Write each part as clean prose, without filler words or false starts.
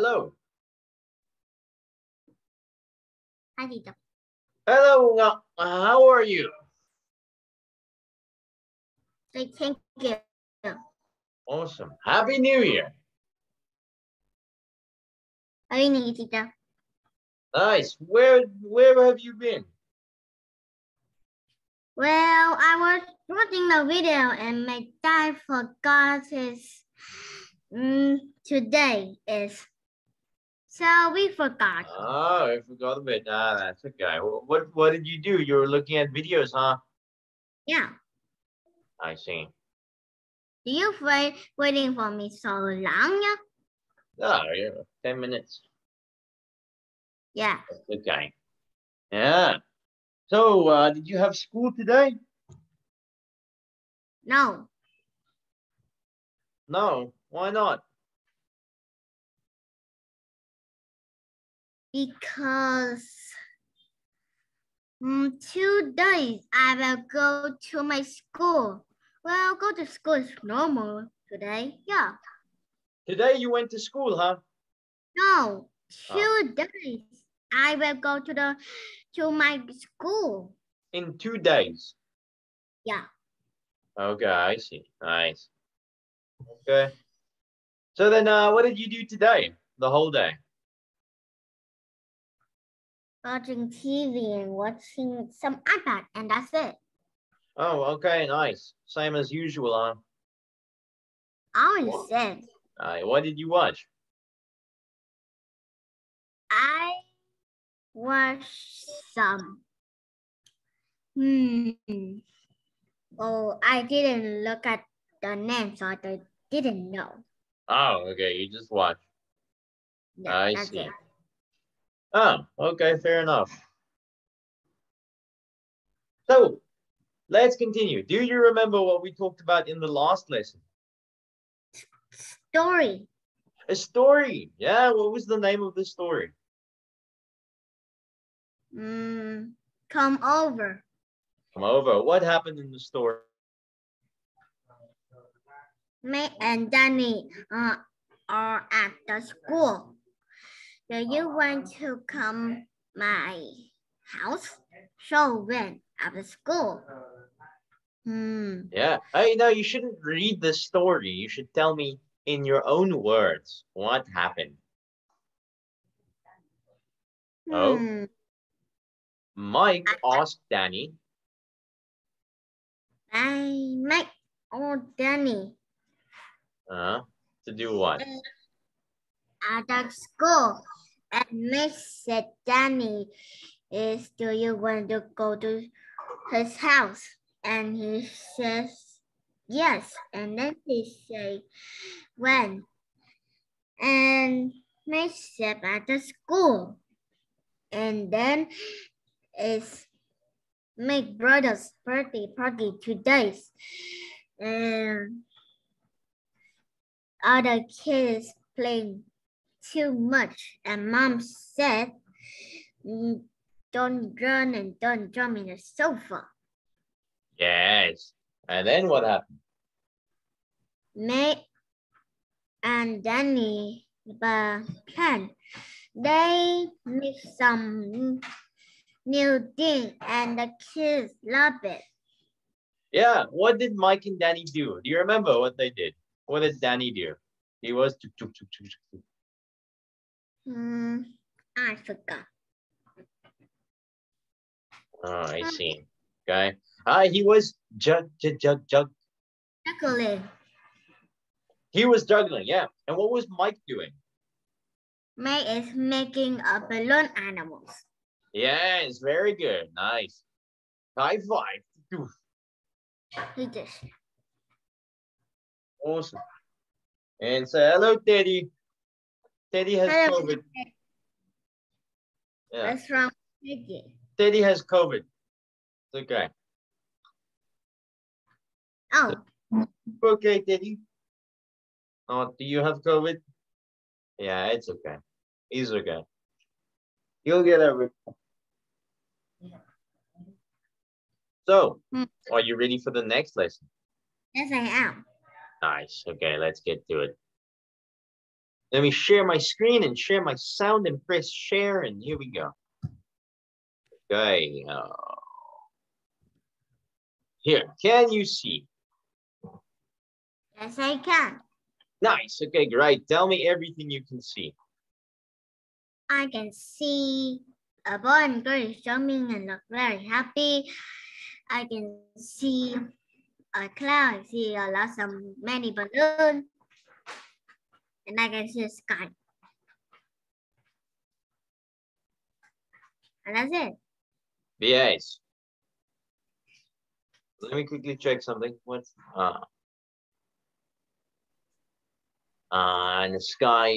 hello. Hi, teacher. Hello, Ngọc. How are you? Thank you. Awesome. Happy New Year. Happy New Year, teacher. Nice. Where have you been? Well, I was watching the video and my dad forgot his today is. So we forgot. Oh, I forgot a bit. That's okay. What did you do? You were looking at videos, huh? Yeah. I see. Do you waiting for me so long? Yeah. Oh, yeah. 10 minutes. Yeah. That's okay. Yeah. So, did you have school today? No. No. Why not? Because 2 days I will go to my school. Well, go to school is normal today. Yeah. Today you went to school, huh? No, 2 days I will go to my school. In 2 days. Yeah. Okay, I see. Nice. Okay. So then, what did you do today? The whole day? Watching TV and watching some iPad, and that's it. Oh, okay, nice. Same as usual, huh? I already said. What did you watch? I watched some. Oh, I didn't look at the name, so I didn't know. Oh, okay, you just watched. Yeah, I that's see. it. Oh, okay, fair enough. So, let's continue. Do you remember what we talked about in the last lesson? Story. A story. Yeah, what was the name of the story? Come over. Come over. What happened in the story? May and Danny are at the school. Do you want to come my house? So when after school? Yeah. Hey, no, you shouldn't read the story. You should tell me in your own words what happened. Oh. Mike asked Danny. Mike or Danny. To do what? At the school. And Mike said, Danny, do you want to go to his house? And he says, yes. And then he said, when? And Mike said, at the school. And then it's my brother's birthday party 2 days. And other kids playing too much. And mom said, don't run and don't jump in the sofa. Yes. And then what happened? May and Danny plan. They make some new thing and the kids love it. Yeah. What did Mike and Danny do? Do you remember what they did? What did Danny do? He was. I forgot. Oh, I see. Okay. He was juggling. He was juggling, yeah. And what was Mike doing? Mike is making a balloon animals. Yes, very good. Nice. High five. He just. Awesome. And say hello, Teddy. Teddy has COVID. Yeah. What's wrong with Teddy? Teddy has COVID. It's okay. Oh. Okay, Teddy. Oh, do you have COVID? Yeah, it's okay. He's okay. You'll get everything. So, are you ready for the next lesson? Yes, I am. Nice. Okay, let's get to it. Let me share my screen and share my sound and press share, and here we go. Okay. Here, can you see? Yes, I can. Nice. Okay, great. Tell me everything you can see. I can see a boy and girl is jumping and look very happy. I can see a cloud. I see a lot of many balloons. And I can see the sky. And that's it. Yes. Let me quickly check something. What's in the sky?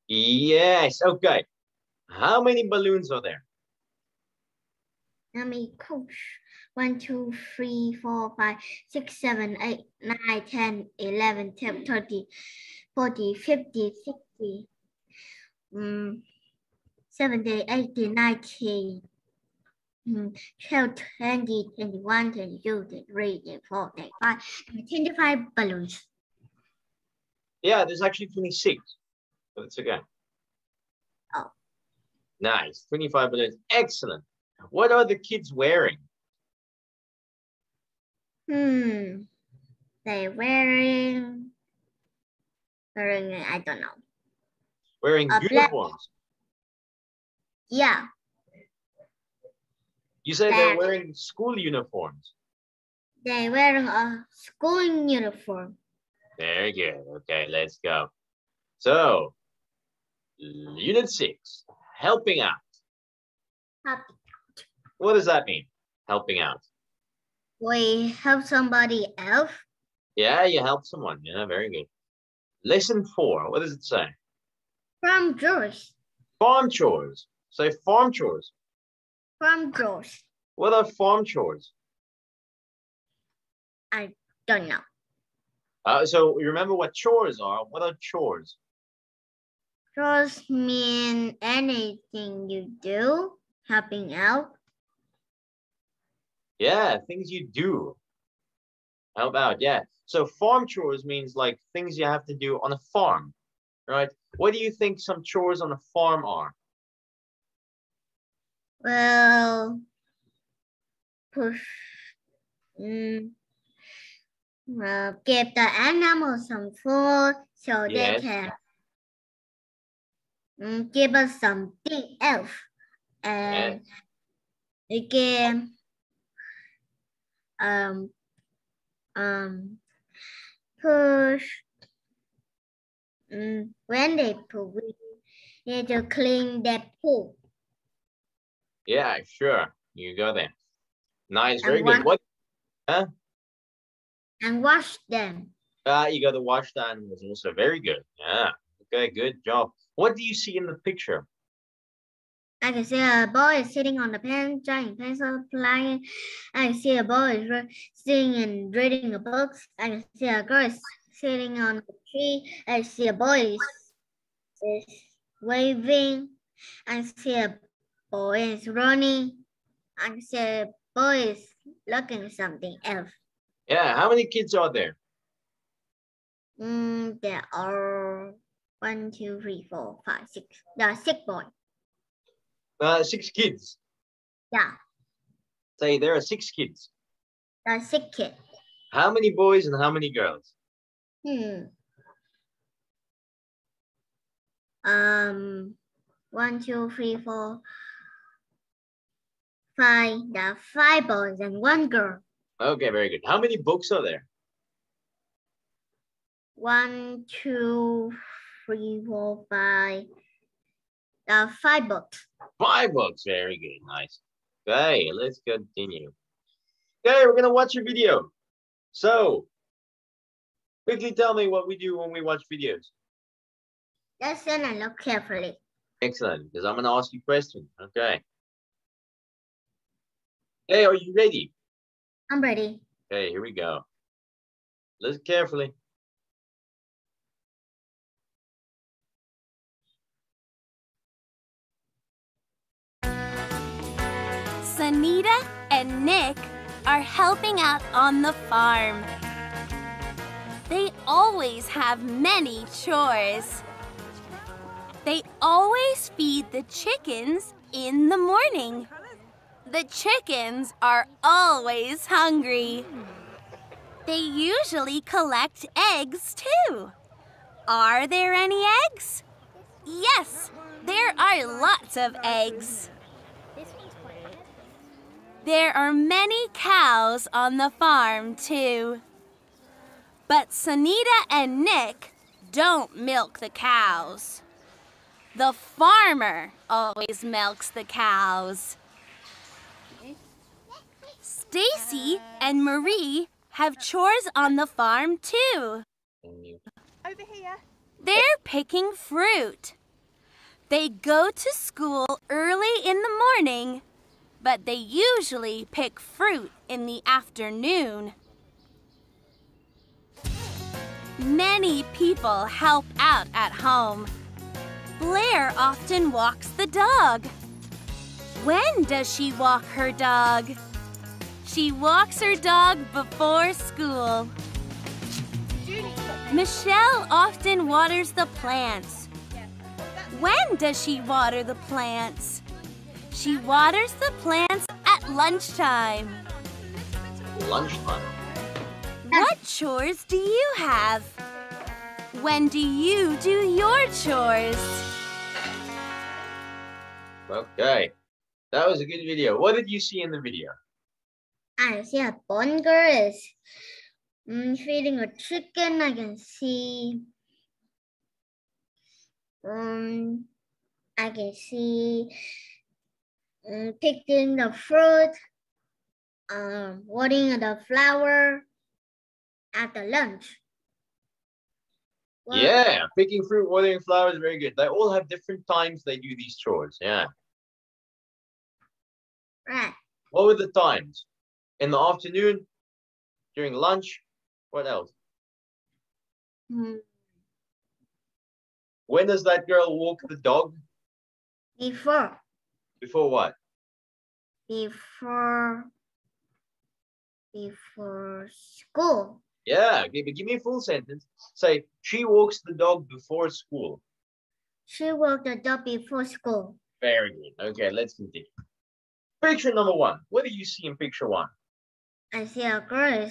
Yes. Okay. How many balloons are there? Let me coach. 1, 2, 3, 4, 5, 6, 7, 8, 9, 10, 11, 12, 13, 40, 50, 60, 70, 80, 90, 12, 20, 21, 22, 23, 24, 25, 25 balloons. Yeah, there's actually 26. But it's okay. Oh. Nice. 25 balloons. Excellent. What are the kids wearing? They're wearing, I don't know. Wearing uniforms. Yeah. You say they're wearing school uniforms. They're wearing a school uniform. Very good. Okay, let's go. So, Unit 6, helping out. What does that mean, helping out? We help somebody else. Yeah, you help someone. Yeah, very good. Lesson 4, what does it say? From chores. Farm chores. Say farm chores. From chores. What are farm chores? I don't know. So you remember what chores are. What are chores? Chores mean anything you do, helping out. Yeah, things you do. Help out, yeah. So farm chores means like things you have to do on a farm, right? What do you think some chores on a farm are? Well, give the animals some food so they can give us something else. And we can push when they poop, we need to clean that poop. Yeah, sure. You go there. Nice, very good. What? Huh? And wash them. You got to wash the animals also. Very good. Yeah. Okay, good job. What do you see in the picture? I can see a boy sitting on the pen, drawing pencil, flying. I can see a boy sitting and reading a book. I can see a girl sitting on the tree. I see a boy is waving. I see a boy is running. I see a boy is looking at something else. Yeah, how many kids are there? There are 1, 2, 3, 4, 5, 6. There are 6 boys. 6 kids. Yeah. Say there are 6 kids. There are 6 kids. How many boys and how many girls? 1, 2, 3, 4, 5. There are 5 boys and 1 girl. Okay, very good. How many books are there? 1, 2, 3, 4, 5. There are 5 books. 5 books. Very good. Nice. Okay, let's continue. Okay, we're going to watch a video. So, quickly tell me what we do when we watch videos. Listen and look carefully. Excellent, because I'm going to ask you questions. Okay. Hey, are you ready? I'm ready. Okay, here we go. Listen carefully. Sanita and Nick are helping out on the farm. They always have many chores. They always feed the chickens in the morning. The chickens are always hungry. They usually collect eggs too. Are there any eggs? Yes, there are lots of eggs. There are many cows on the farm too. But Sanita and Nick don't milk the cows. The farmer always milks the cows. Stacy and Marie have chores on the farm too. Over here. They're picking fruit. They go to school early in the morning, but they usually pick fruit in the afternoon. Many people help out at home. Blair often walks the dog. When does she walk her dog? She walks her dog before school. Michelle often waters the plants. When does she water the plants? She waters the plants at lunchtime. Lunchtime. What chores do you have? When do you do your chores? Okay. That was a good video. What did you see in the video? I see a one girl is feeding a chicken. I can see picking the fruit, watering the flower at the lunch. Well, Yeah, picking fruit, watering flowers, very good. They all have different times they do these chores. Yeah. right. What were the times? In the afternoon, during lunch, what else? When does that girl walk the dog? Before Before what? before school. Yeah, okay, but give me a full sentence. Say, she walks the dog before school. She walked the dog before school. Very good. Okay, let's continue. Picture number one. What do you see in picture one? I see a girl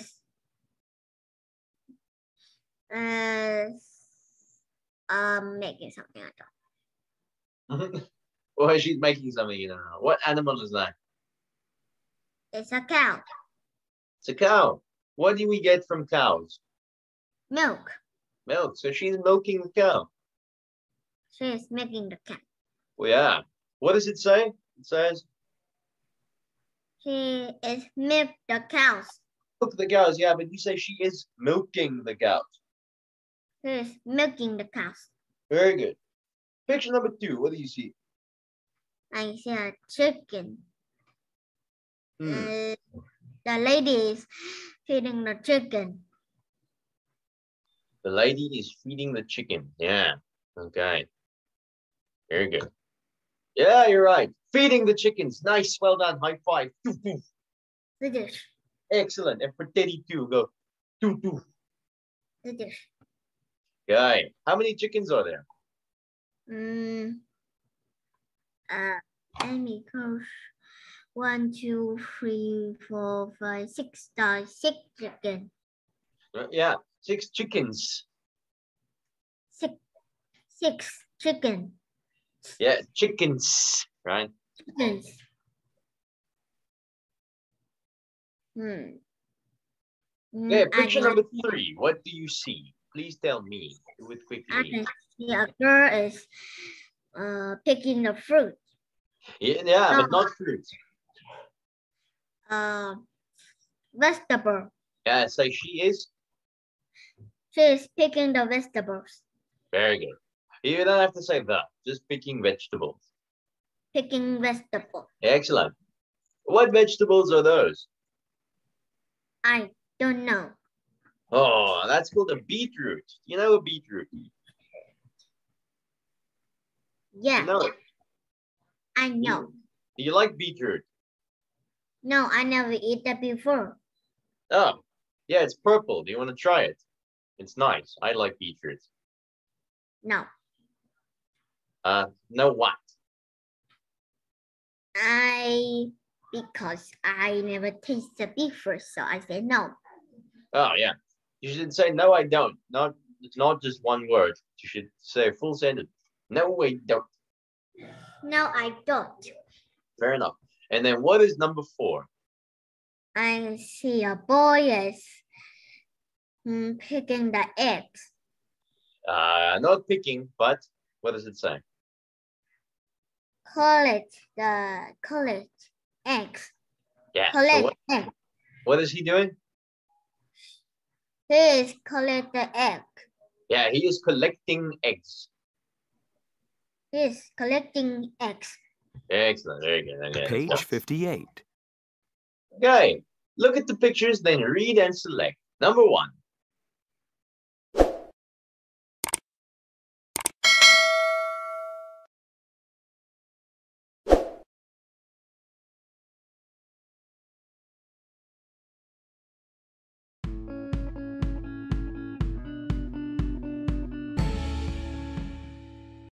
making something like that. Or she's making something, you don't know. What animal is that? It's a cow. It's a cow. What do we get from cows? Milk. Milk. So she's milking the cow. She is making the cow. Well, yeah. What does it say? It says, She is milk the cows. milk the cows. Yeah, but you say she is milking the cows. She is milking the cows. Very good. Picture number two. What do you see? I see a chicken. Hmm. The lady is feeding the chicken. The lady is feeding the chicken. Yeah. Okay. Very good. Yeah, you're right. Feeding the chickens. Nice. Well done. High five. Doo, doo. The dish. Excellent. And for Teddy too, go. Doo, doo. The dish. Okay. How many chickens are there? Let me count. 1, 2, 3, 4, 5, 6. 6 chicken. Yeah. 6 chickens. 6 chicken. Yeah. Chickens. Right. Chickens. Yeah. Picture number 3. What do you see? Please tell me. Do it I quickly. can see a girl is picking the fruit. Yeah, but not fruit. Vegetable. Yeah. So she is. She is picking the vegetables. Very good. You don't have to say the. Just picking vegetables. Picking vegetable. Excellent. What vegetables are those? I don't know. Oh, that's called a beetroot. You know a beetroot? Yeah, You know it. I know. Do you like beetroot? No, I never eat that before. Oh, yeah, it's purple. Do you want to try it? It's nice. I like beetroot. No. No what? Because I never tasted beetroot, so I say no. Oh yeah. You should say no, I don't. It's not just one word. You should say a full sentence. No, I don't. No, I don't. Fair enough. And then what is number 4? I see a boy is picking the eggs. Not picking, but what does it say? Collect eggs. Yeah. Collect eggs. What is he doing? He is collect the egg. Yeah, he is collecting eggs. He is collecting eggs. Excellent. Very good. Okay. Page 58. Okay. Look at the pictures, then read and select. Number 1.